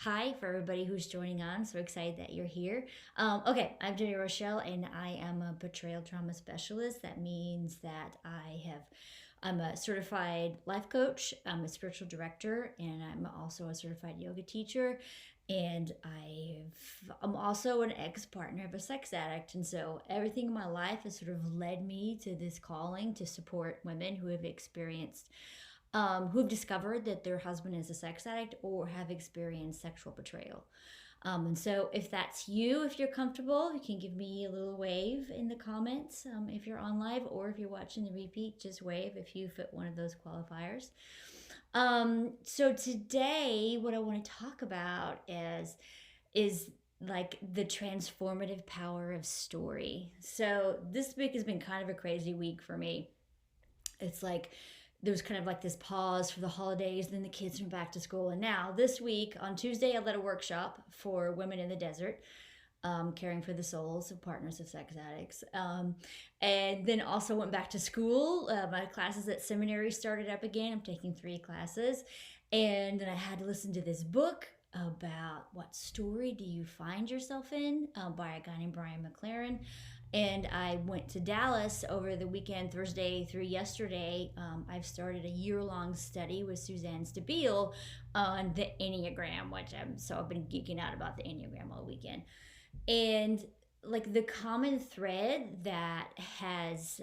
hi for everybody who's joining on. So excited that you're here. Okay, I'm Jenny Rochelle, and I am a betrayal trauma specialist. That means that I'm a certified life coach. I'm a spiritual director, and I'm also a certified yoga teacher. And I'm also an ex-partner of a sex addict. And so everything in my life has sort of led me to this calling to support women who have who've discovered that their husband is a sex addict or have experienced sexual betrayal. And so if that's you, if you're comfortable, you can give me a little wave in the comments. If you're on live or if you're watching the repeat, just wave if you fit one of those qualifiers. So today, what I want to talk about is like the transformative power of story. So this week has been kind of a crazy week for me. It's like there was kind of like this pause for the holidays, then the kids went back to school. And now this week on Tuesday, I led a workshop for women in the desert, caring for the souls of partners of sex addicts. And then also went back to school. My classes at seminary started up again. I'm taking 3 classes. And then I had to listen to this book about what story do you find yourself in by a guy named Brian McClaren. And I went to Dallas over the weekend, Thursday through yesterday. I've started a year-long study with Suzanne Stabile on the Enneagram, I've been geeking out about the Enneagram all weekend. And like the common thread that has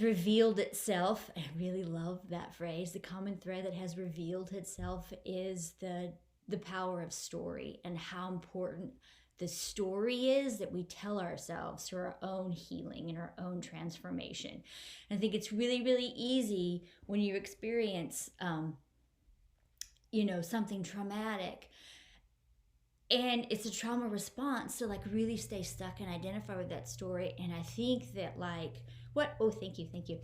revealed itself, I really love that phrase, the common thread that has revealed itself is the power of story and how important the story is that we tell ourselves through our own healing and our own transformation. And I think it's really, really easy when you experience, something traumatic and it's a trauma response to like really stay stuck and identify with that story. And I think that thank you.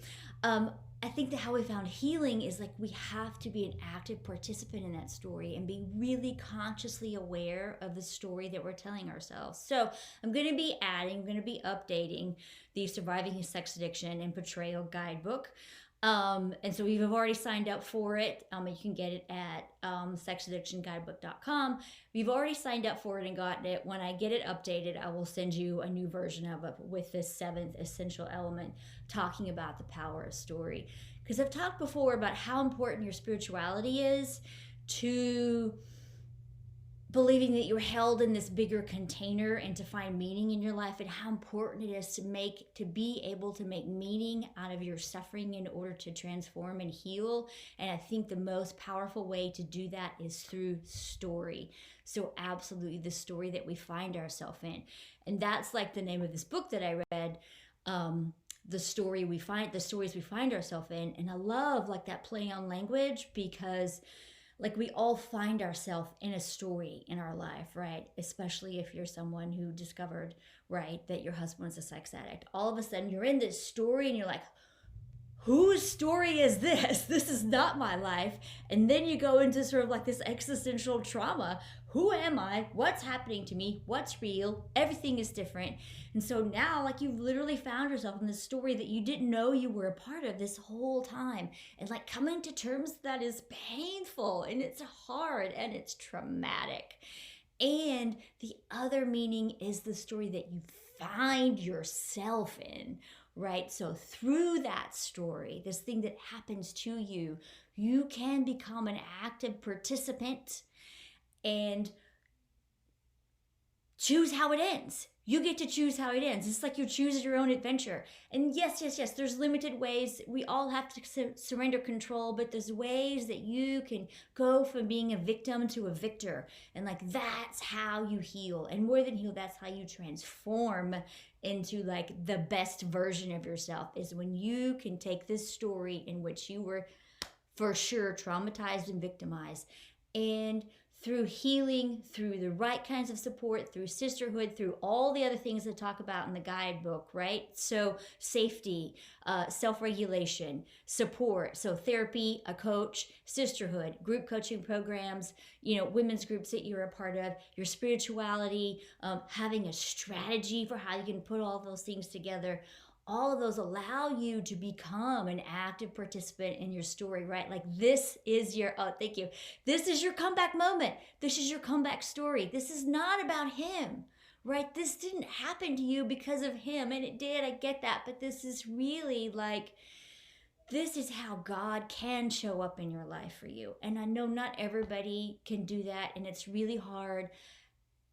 I think that how we found healing is like we have to be an active participant in that story and be really consciously aware of the story that we're telling ourselves. So I'm going to be updating the Surviving Sex Addiction and Betrayal Guidebook. And so you've already signed up for it. You can get it at sexaddictionguidebook.com. If you've already signed up for it and gotten it, when I get it updated, I will send you a new version of it with this 7th essential element talking about the power of story. Because I've talked before about how important your spirituality is to believing that you're held in this bigger container and to find meaning in your life, and how important it is to be able to make meaning out of your suffering in order to transform and heal. And I think the most powerful way to do that is through story. So absolutely the story that we find ourselves in. And that's like the name of this book that I read, the stories we find ourselves in. And I love like that play on language, because like we all find ourselves in a story in our life, right? Especially if you're someone who discovered, right, that your husband was a sex addict. All of a sudden you're in this story and you're like, whose story is this? This is not my life. And then you go into sort of like this existential trauma. Who am I? What's happening to me? What's real? Everything is different. And so now like you've literally found yourself in this story that you didn't know you were a part of this whole time. And like coming to terms with that is painful and it's hard and it's traumatic. And the other meaning is the story that you find yourself in, right? So through that story, this thing that happens to you, you can become an active participant and choose how it ends. You get to choose how it ends. It's like you choose your own adventure. And yes, there's limited ways. We all have to surrender control, but there's ways that you can go from being a victim to a victor. And like that's how you heal. And more than heal, that's how you transform into like the best version of yourself, is when you can take this story in which you were for sure traumatized and victimized, and through healing, through the right kinds of support, through sisterhood, through all the other things that talk about in the guidebook, right? So safety, self-regulation, support, so therapy, a coach, sisterhood, group coaching programs, women's groups that you're a part of, your spirituality, having a strategy for how you can put all those things together. all of those allow you to become an active participant in your story, right? Like this is your, oh, thank you. This is your comeback moment. This is your comeback story. This is not about him, right? This didn't happen to you because of him. And it did, I get that. But this is really like, this is how God can show up in your life for you. And I know not everybody can do that. And it's really hard.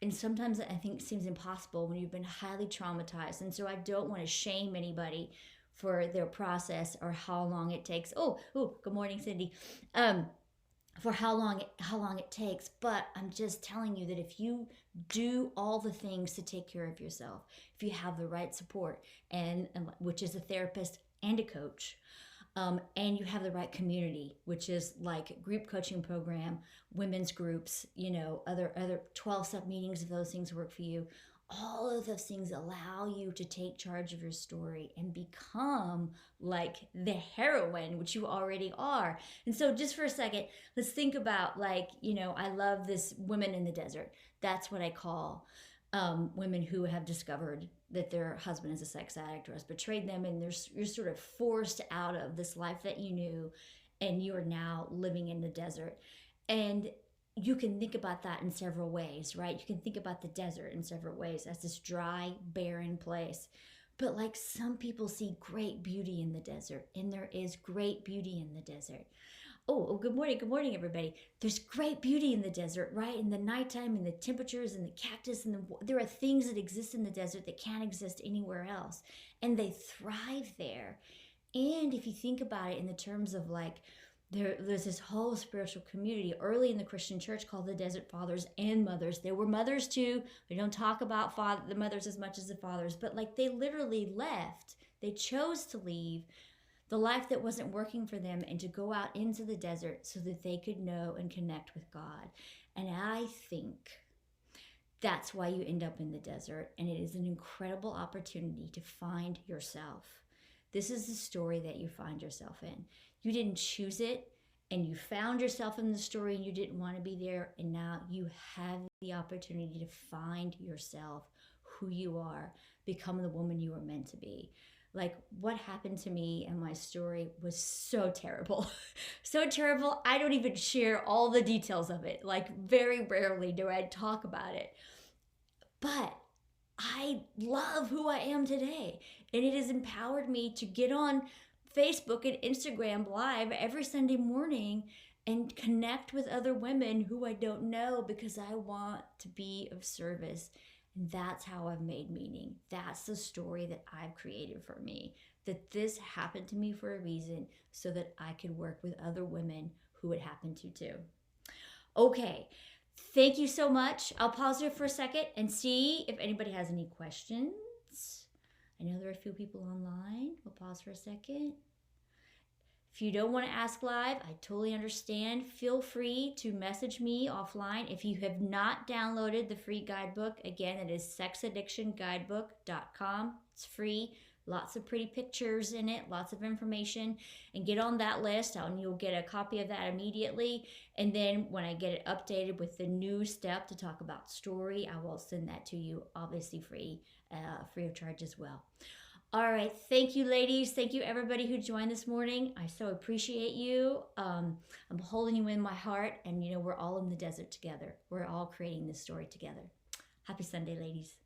And sometimes I think it seems impossible when you've been highly traumatized. And so I don't want to shame anybody for their process or how long it takes. Oh, good morning, Cindy. For how long it takes. But I'm just telling you that if you do all the things to take care of yourself, if you have the right support, and which is a therapist and a coach, and you have the right community, which is like group coaching program, women's groups, other 12-step meetings if those things work for you. All of those things allow you to take charge of your story and become like the heroine, which you already are. And so just for a second, let's think about I love this women in the desert. That's what I call women who have discovered that their husband is a sex addict or has betrayed them, and you're sort of forced out of this life that you knew, and you are now living in the desert. And you can think about that in several ways, right? You can think about the desert in several ways as this dry, barren place. But like some people see great beauty in the desert, and there is great beauty in the desert. Oh, good morning, everybody. There's great beauty in the desert, right? In the nighttime, and the temperatures, and the cactus, and there are things that exist in the desert that can't exist anywhere else, and they thrive there. And if you think about it in the terms of like, there's this whole spiritual community early in the Christian church called the Desert Fathers and Mothers. There were mothers too. We don't talk about the mothers as much as the fathers, but like they literally left. They chose to leave the life that wasn't working for them and to go out into the desert so that they could know and connect with God. And I think that's why you end up in the desert. And it is an incredible opportunity to find yourself. This is the story that you find yourself in. You didn't choose it, and you found yourself in the story and you didn't want to be there. And now you have the opportunity to find yourself, who you are, become the woman you were meant to be. Like what happened to me and my story was so terrible. So terrible. I don't even share all the details of it. Like very rarely do I talk about it. But I love who I am today. And it has empowered me to get on Facebook and Instagram live every Sunday morning and connect with other women who I don't know because I want to be of service. And that's how I've made meaning. That's the story that I've created for me. That this happened to me for a reason so that I could work with other women who it happened to too. Okay, thank you so much. I'll pause here for a second and see if anybody has any questions. I know there are a few people online. We'll pause for a second. If you don't want to ask live, I totally understand. Feel free to message me offline. If you have not downloaded the free guidebook, again, it is sexaddictionguidebook.com. It's free. Lots of pretty pictures in it, lots of information. And get on that list, and you'll get a copy of that immediately. And then when I get it updated with the new step to talk about story, I will send that to you, obviously free of charge as well. All right. Thank you, ladies. Thank you, everybody who joined this morning. I so appreciate you. I'm holding you in my heart, and we're all in the desert together. We're all creating this story together. Happy Sunday, ladies.